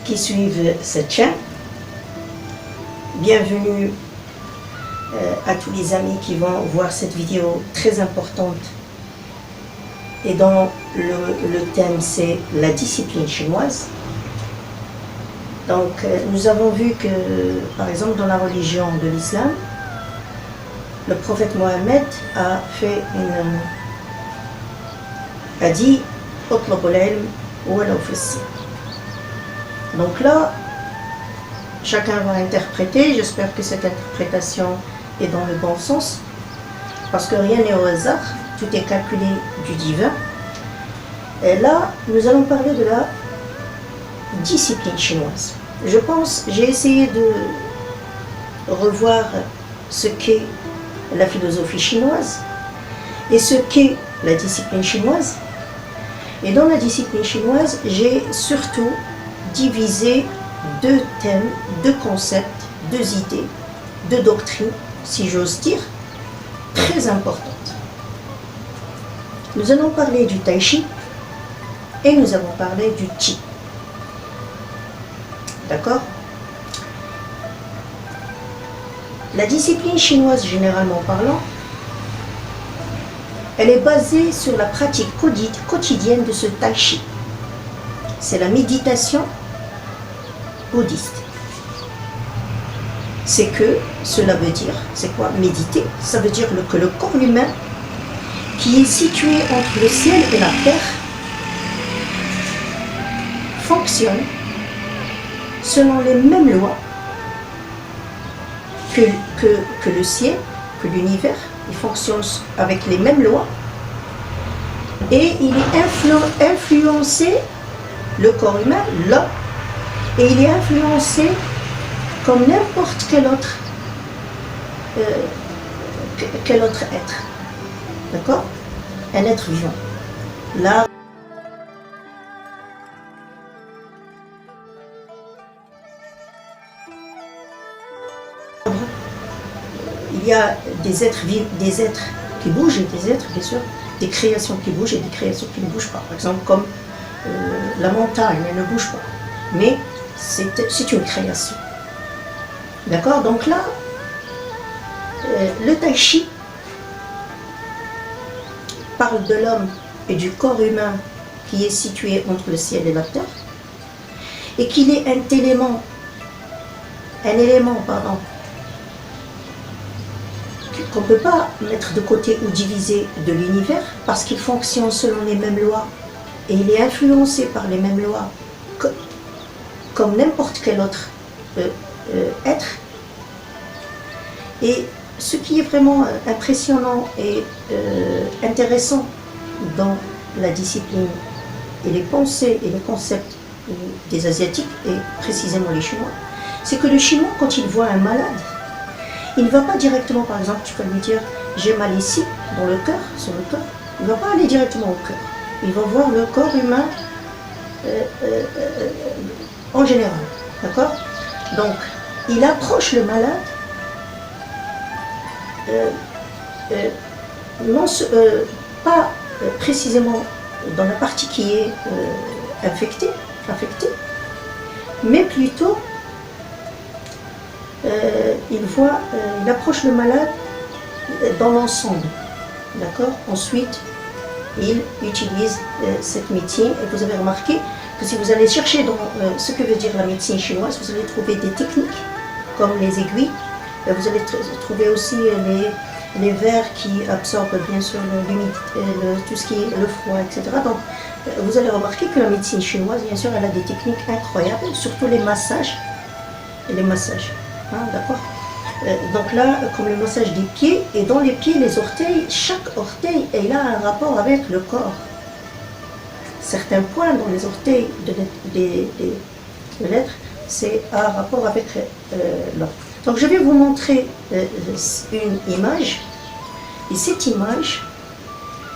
qui suivent cette chaîne. Bienvenue à tous les amis qui vont voir cette vidéo très importante et dont le thème c'est la discipline chinoise. Donc nous avons vu que par exemple dans la religion de l'islam, le prophète Mohammed a dit Utlubul ilm walaw fi as-sin. Donc là, chacun va interpréter. J'espère que cette interprétation est dans le bon sens, parce que rien n'est au hasard, tout est calculé du divin. Et là, nous allons parler de la discipline chinoise. Je pense, j'ai essayé de revoir ce qu'est la philosophie chinoise et ce qu'est la discipline chinoise. Et dans la discipline chinoise, j'ai surtout divisé deux thèmes, deux concepts, deux idées, deux doctrines, si j'ose dire, très importantes. Nous allons parler du Tai Chi et nous allons parler du Qi. D'accord? La discipline chinoise, généralement parlant, elle est basée sur la pratique quotidienne de ce Tai Chi. C'est la méditation bouddhiste. C'est que, cela veut dire, c'est quoi méditer? Ça veut dire que le corps humain, qui est situé entre le ciel et la terre, fonctionne selon les mêmes lois que le ciel, que l'univers. Il fonctionne avec les mêmes lois et il est influencé, le corps humain, là, et il est influencé comme n'importe quel autre être. D'accord? Un être vivant. Là, il y a des êtres qui bougent et des êtres, bien sûr, des créations qui bougent et des créations qui ne bougent pas. Par exemple, comme la montagne, elle ne bouge pas. Mais c'est une création. D'accord? Donc là, le Tai Chi parle de l'homme et du corps humain qui est situé entre le ciel et la terre, et qu'il est un élément, qu'on ne peut pas mettre de côté ou diviser de l'univers, parce qu'il fonctionne selon les mêmes lois, et il est influencé par les mêmes lois comme n'importe quel autre être. Et ce qui est vraiment impressionnant et intéressant dans la discipline et les pensées et les concepts des Asiatiques, et précisément les Chinois, c'est que le Chinois, quand il voit un malade, il ne va pas directement, par exemple, tu peux lui dire j'ai mal ici, dans le cœur, sur le cœur. Il ne va pas aller directement au cœur. Il va voir le corps humain en général. D'accord? Donc, il approche le malade, pas précisément dans la partie qui est infectée, mais plutôt il approche le malade dans l'ensemble. D'accord? Ensuite, il utilise cette médecine, et vous avez remarqué que si vous allez chercher dans ce que veut dire la médecine chinoise, vous allez trouver des techniques comme les aiguilles, vous allez trouver aussi les verres qui absorbent bien sûr tout ce qui est le froid, etc. Donc vous allez remarquer que la médecine chinoise, bien sûr, elle a des techniques incroyables, surtout les massages. Hein, d'accord? Donc là, comme le massage des pieds, et dans les pieds, les orteils, chaque orteil, il a un rapport avec le corps. Certains points dans les orteils de l'être, c'est un rapport avec l'autre. Donc je vais vous montrer une image, et cette image,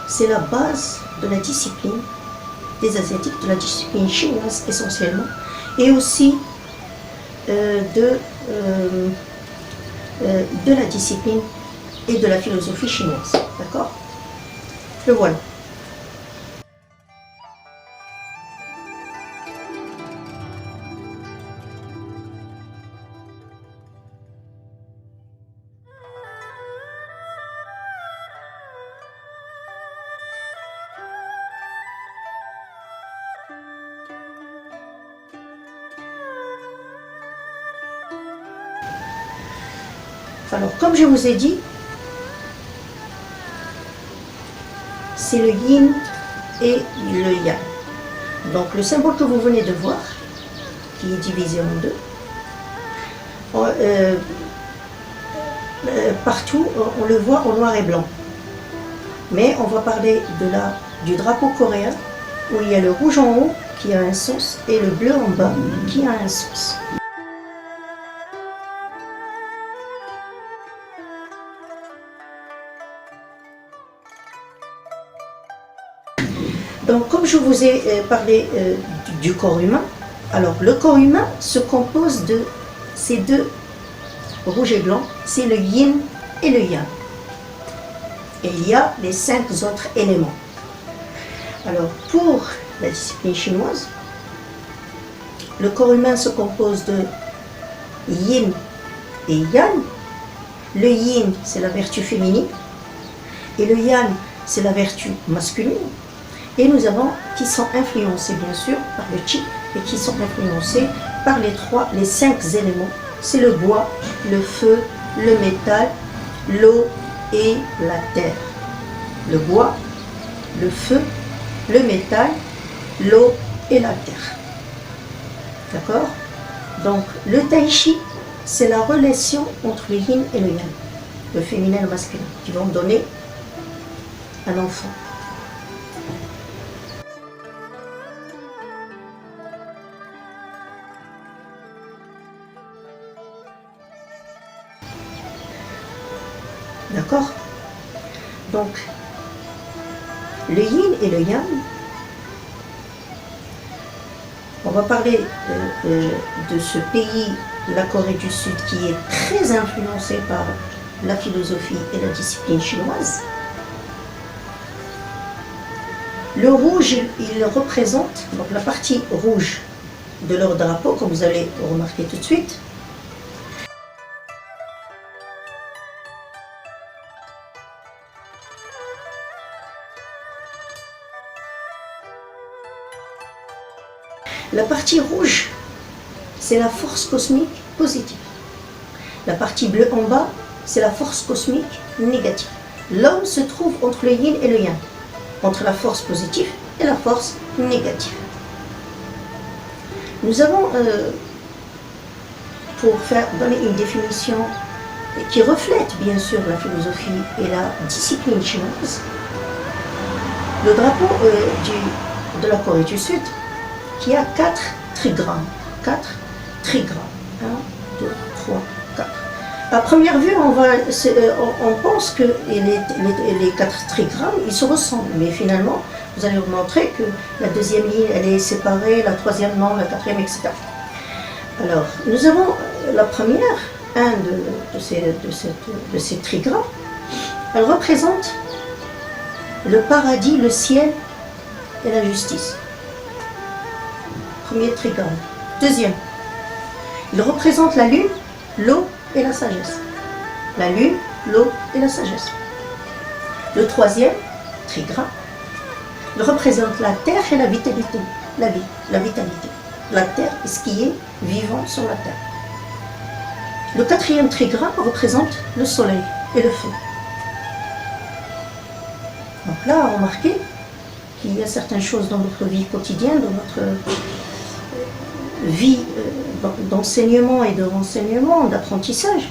c'est la base de la discipline des Asiatiques, de la discipline chinoise essentiellement, et aussi de la discipline et de la philosophie chinoise. D'accord? Le voilà. Alors, comme je vous ai dit, c'est le yin et le yang. Donc, le symbole que vous venez de voir, qui est divisé en deux, partout, on le voit en noir et blanc. Mais on va parler du drapeau coréen, où il y a le rouge en haut qui a un sens et le bleu en bas qui a un sens. Donc, comme je vous ai parlé du corps humain, alors le corps humain se compose de ces deux, rouge et blanc, c'est le yin et le yang. Et il y a les 5 autres éléments. Alors, pour la discipline chinoise, le corps humain se compose de yin et yang. Le yin, c'est la vertu féminine, et le yang, c'est la vertu masculine. Et nous avons qui sont influencés bien sûr par le qi et qui sont influencés par les 5 éléments. C'est le bois, le feu, le métal, l'eau et la terre. Le bois, le feu, le métal, l'eau et la terre. D'accord? Donc le tai chi, c'est la relation entre le yin et le yang, le féminin et le masculin, qui vont donner un enfant. D'accord? Donc, le yin et le yang, on va parler de ce pays, la Corée du Sud, qui est très influencé par la philosophie et la discipline chinoise. Le rouge, il représente donc la partie rouge de leur drapeau, comme vous allez remarquer tout de suite. La partie rouge, c'est la force cosmique positive. La partie bleue en bas, c'est la force cosmique négative. L'homme se trouve entre le yin et le yang, entre la force positive et la force négative. Nous avons, pour donner une définition qui reflète bien sûr la philosophie et la discipline chinoise, le drapeau de la Corée du Sud, qui a 4 trigrammes. 4 trigrammes. 1, 2, 3, 4. À première vue, on pense que les 4 trigrammes, ils se ressemblent. Mais finalement, vous allez vous montrer que la deuxième ligne, elle est séparée, la troisième non, la quatrième, etc. Alors, nous avons la première, un de ces trigrammes. Elle représente le paradis, le ciel et la justice. Premier trigramme. Deuxième, il représente la lune, l'eau et la sagesse. La lune, l'eau et la sagesse. Le troisième trigramme, il représente la terre et la vitalité. La vie, la vitalité. La terre est ce qui est vivant sur la terre. Le quatrième trigramme représente le soleil et le feu. Donc là, remarquez qu'il y a certaines choses dans notre vie quotidienne, dans notre vie d'enseignement et de renseignement, d'apprentissage.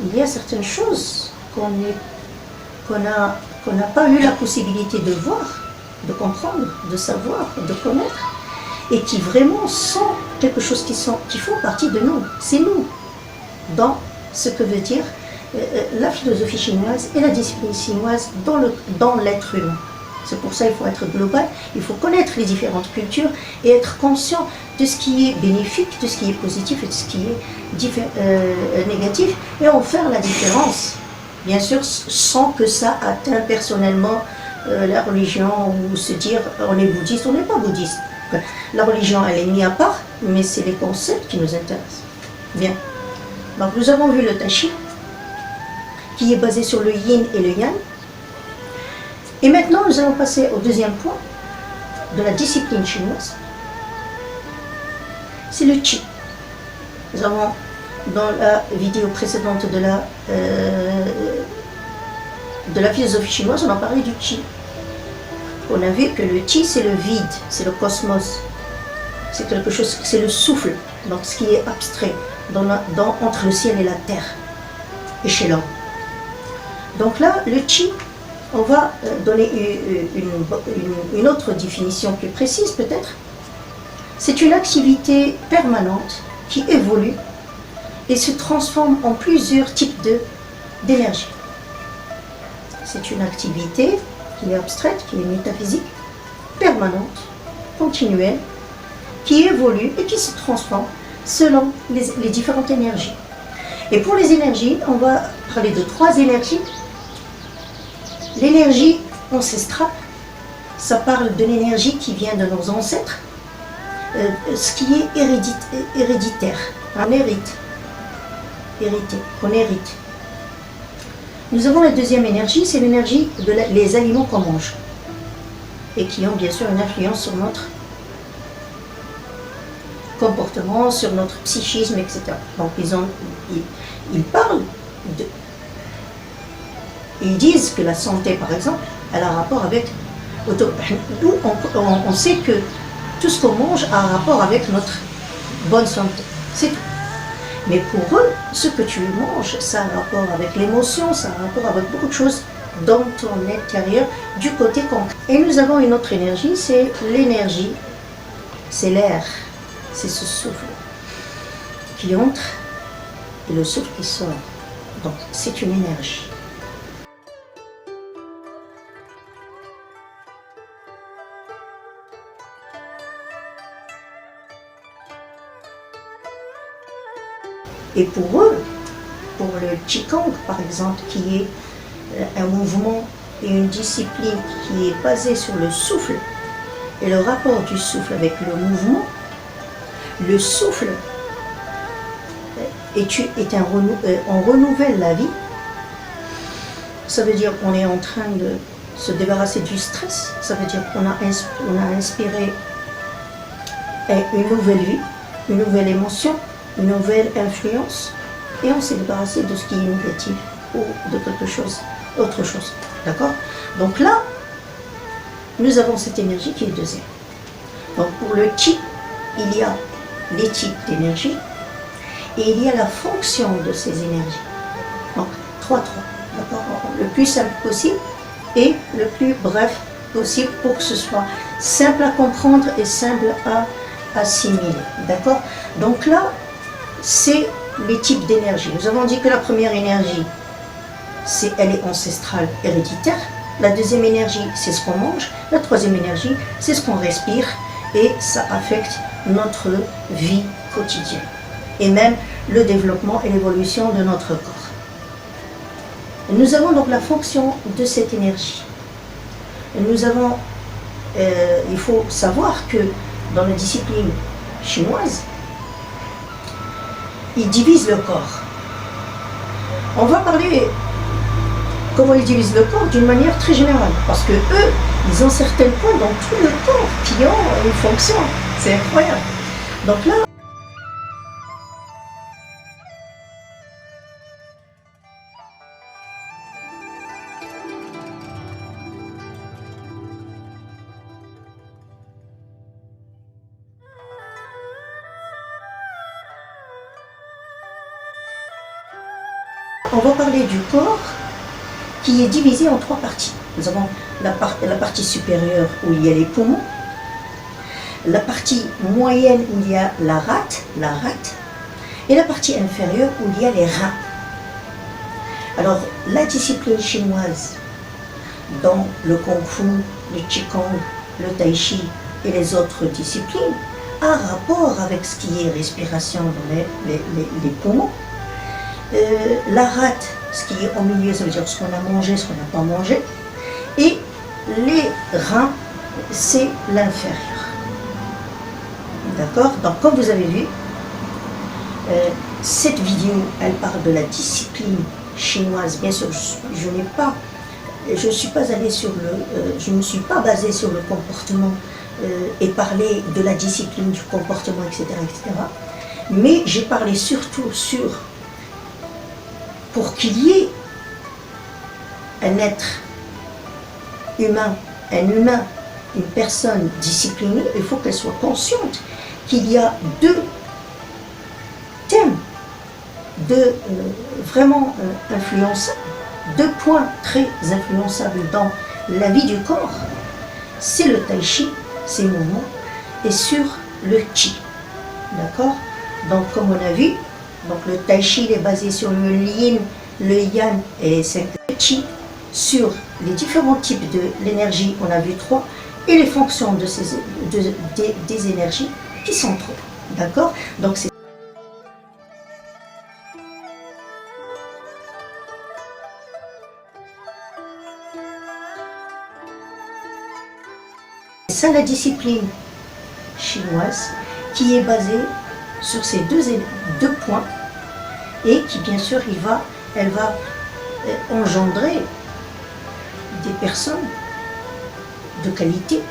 Il y a certaines choses qu'on n'a pas eu la possibilité de voir, de comprendre, de savoir, de connaître, et qui vraiment sont quelque chose qui font partie de nous. C'est nous, dans ce que veut dire la philosophie chinoise et la discipline chinoise dans l'être humain. C'est pour ça qu'il faut être global, il faut connaître les différentes cultures et être conscient de ce qui est bénéfique, de ce qui est positif et de ce qui est négatif, et en faire la différence, bien sûr, sans que ça atteigne personnellement la religion, ou se dire on est bouddhiste, on n'est pas bouddhiste. La religion, elle est mise à part, mais c'est les concepts qui nous intéressent. Bien. Donc nous avons vu le tai chi, qui est basé sur le yin et le yang. Et maintenant, nous allons passer au deuxième point de la discipline chinoise. C'est le qi. Nous avons dans la vidéo précédente de la philosophie chinoise, on a parlé du qi. On a vu que le qi, c'est le vide, c'est le cosmos. C'est quelque chose, c'est le souffle, donc ce qui est abstrait, entre le ciel et la terre, et chez l'homme. Donc là, le qi, on va donner une autre définition plus précise peut-être. C'est une activité permanente qui évolue et se transforme en plusieurs types d'énergie. C'est une activité qui est abstraite, qui est métaphysique, permanente, continuelle, qui évolue et qui se transforme selon les différentes énergies. Et pour les énergies, on va parler de 3 énergies. L'énergie ancestrale, ça parle de l'énergie qui vient de nos ancêtres, ce qui est héréditaire, on hérite, on hérite. Nous avons la deuxième énergie, c'est l'énergie des aliments qu'on mange et qui ont bien sûr une influence sur notre comportement, sur notre psychisme, etc. Donc ils parlent ils disent que la santé, par exemple, elle a un rapport avec... Nous, on sait que tout ce qu'on mange a un rapport avec notre bonne santé, c'est tout. Mais pour eux, ce que tu manges, ça a un rapport avec l'émotion, ça a un rapport avec beaucoup de choses dans ton intérieur, du côté concret. Et nous avons une autre énergie, c'est l'énergie, c'est l'air, c'est ce souffle qui entre et le souffle qui sort. Donc c'est une énergie. Et pour eux, pour le Qigong par exemple, qui est un mouvement et une discipline qui est basée sur le souffle et le rapport du souffle avec le mouvement, le souffle on renouvelle la vie. Ça veut dire qu'on est en train de se débarrasser du stress, ça veut dire qu'on a inspiré une nouvelle vie, une nouvelle émotion, une nouvelle influence, et on s'est débarrassé de ce qui est négatif ou de quelque chose, autre chose. D'accord? Donc là, nous avons cette énergie qui est deuxième. Donc pour le Qi, il y a les types d'énergie et il y a la fonction de ces énergies. Donc 3-3, d'accord? Le plus simple possible et le plus bref possible pour que ce soit simple à comprendre et simple à assimiler. D'accord? Donc là, c'est les types d'énergie. Nous avons dit que la première énergie, elle est ancestrale, héréditaire. La deuxième énergie, c'est ce qu'on mange. La troisième énergie, c'est ce qu'on respire. Et ça affecte notre vie quotidienne. Et même le développement et l'évolution de notre corps. Nous avons donc la fonction de cette énergie. Nous avons, il faut savoir que dans la discipline chinoise, ils divisent le corps. On va parler comment ils divisent le corps d'une manière très générale, parce que eux, ils ont certains points dans tout le corps qui ont une fonction. C'est incroyable. Donc là, on va parler du corps qui est divisé en 3 parties. Nous avons la partie supérieure où il y a les poumons, la partie moyenne où il y a la rate, et la partie inférieure où il y a les reins. Alors, la discipline chinoise, dans le Kung Fu, le Qigong, le Tai Chi et les autres disciplines, a rapport avec ce qui est respiration dans les poumons. La rate, ce qui est au milieu, ça veut dire ce qu'on a mangé, ce qu'on n'a pas mangé. Et les reins, c'est l'inférieur. D'accord? Donc, comme vous avez vu, cette vidéo, elle parle de la discipline chinoise. Bien sûr, je ne suis pas allée sur je ne suis pas basée sur le comportement et parler de la discipline du comportement, etc., etc. Mais j'ai parlé surtout sur, pour qu'il y ait un être humain, une personne disciplinée, il faut qu'elle soit consciente qu'il y a deux thèmes, vraiment influençables, deux points très influençables dans la vie du corps. C'est le tai chi, ces mouvements, et sur le chi. D'accord? Donc comme on a vu, donc le tai chi il est basé sur le yin, le yang et le chi, sur les différents types de l'énergie, on a vu 3, et les fonctions de des énergies qui sont 3. D'accord? Donc c'est ça la discipline chinoise qui est basée sur ces deux points et qui bien sûr elle va engendrer des personnes de qualité,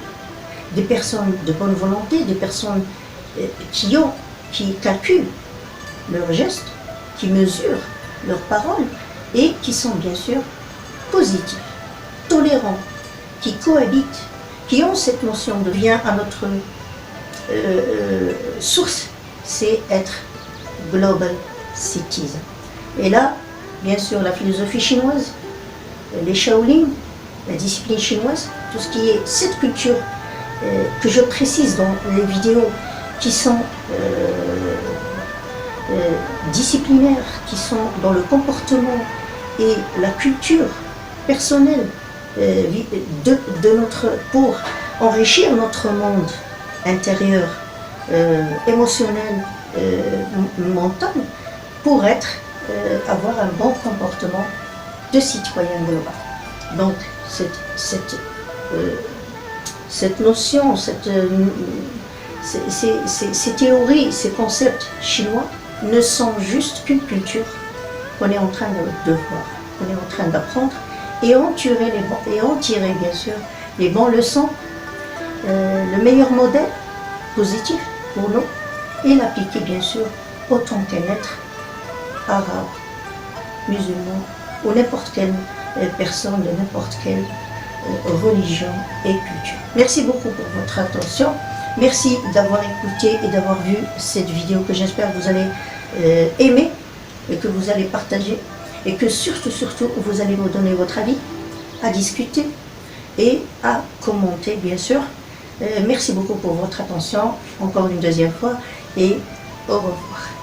des personnes de bonne volonté, des personnes qui calculent leurs gestes, qui mesurent leurs paroles et qui sont bien sûr positifs, tolérants, qui cohabitent, qui ont cette notion de bien à notre source, c'est être global citizen. Et là, bien sûr, la philosophie chinoise, les Shaolin, la discipline chinoise, tout ce qui est cette culture que je précise dans les vidéos qui sont disciplinaires, qui sont dans le comportement et la culture personnelle pour enrichir notre monde intérieur, émotionnel, mental, pour avoir un bon comportement de citoyen global. Donc cette notion, ces théories, ces concepts chinois ne sont juste qu'une culture qu'on est en train de voir, qu'on est en train d'apprendre et en tirer bien sûr les bonnes leçons, le meilleur modèle positif pour nous et l'appliquer bien sûr autant qu'un être arabe, musulman ou n'importe quelle personne de n'importe quelle religion et culture. Merci beaucoup pour votre attention. Merci d'avoir écouté et d'avoir vu cette vidéo que j'espère que vous allez aimer et que vous allez partager et que surtout vous allez me donner votre avis, à discuter et à commenter bien sûr. Merci beaucoup pour votre attention encore une deuxième fois et au revoir.